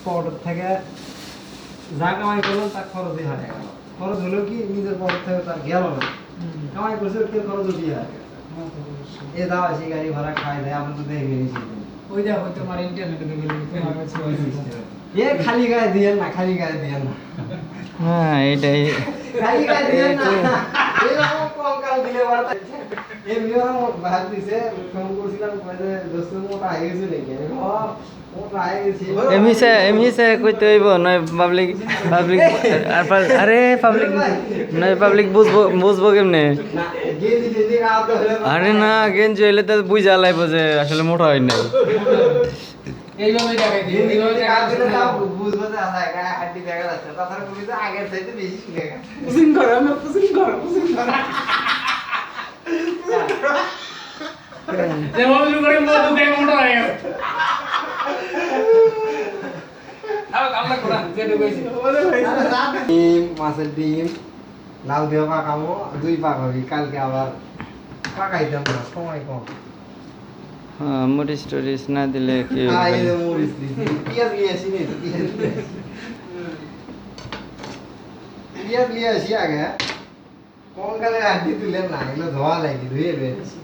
Pocket থেকে যা কামাই করলাম তার খরচই হয় গেল। খরচ হলেও কি নিজের পকেট থেকে তার গেল না, কামাই করছে ওর খরচ দিয়ে হয় এ দাও সেই গাড়ি ভাড়া খাই দেয়, আপনি তো দেখে নিয়েছি। ওই দেখো তোমার ইন্টারনেটে দেখে তোমার কাছে এ খালি গায়ে দিয়েন না, খালি গায়ে দিয়েন না, হ্যাঁ এটাই। খালি গায়ে দিয়েন না, এরকম কঙ্কাল দিলে বাড়তে এমনিও ভাগ দিছে। ফোন করছিলাম দোস্ত মোটা হয়ে গেছে নাকি, মোটা হয়ে গেছে এমহিসে কইতে হইব নয় পাবলিক পাবলিক আরে পাবলিক নয় পাবলিক বুঝবো কেমনে? না গেঞ্জি টেঞ্জি গাওয়াতে হলে আরে না গেঞ্জি হইলে তো বুঝা লাইব যে আসলে মোটা হয় নাই। এইভাবে দেখাই দিই, গেঞ্জি এইভাবে টেঞ্জি দেখাই গাওয়াতে দিই। তাও বুঝবো যে আচ্ছা গায়ে হাড্ডি দেখা যাচ্ছে, তাছাড়া তুমি তো আগের চাইতে বেশি শুনে গেছে। পুসিং করো না, পুসিং করো, পুসিং করো। যেমন শুরু করে মধু দিয়ে মোটা হয়ে গেছে। আমরা করা যেটা কইছি। ডিম, মাছের ডিম, লাউ দিয়ে পাকামো, 2 পাক হবে, কালকে আবার পাকাইতাম না, সময় কম। হ্যাঁ মরিচ টরিচ না দিলে কি এই হবে? যে মরিচ দিছি, পেঁয়াজ নিয়ে আসি নি, পেঁয়াজ নিয়ে আসি। পেঁয়াজ নিয়ে আসি আগে, কঙ্কালের হাড্ডি তুলেন না, এগুলো ধোয়া লাগে, ধুয়ে বেরিয়েছি।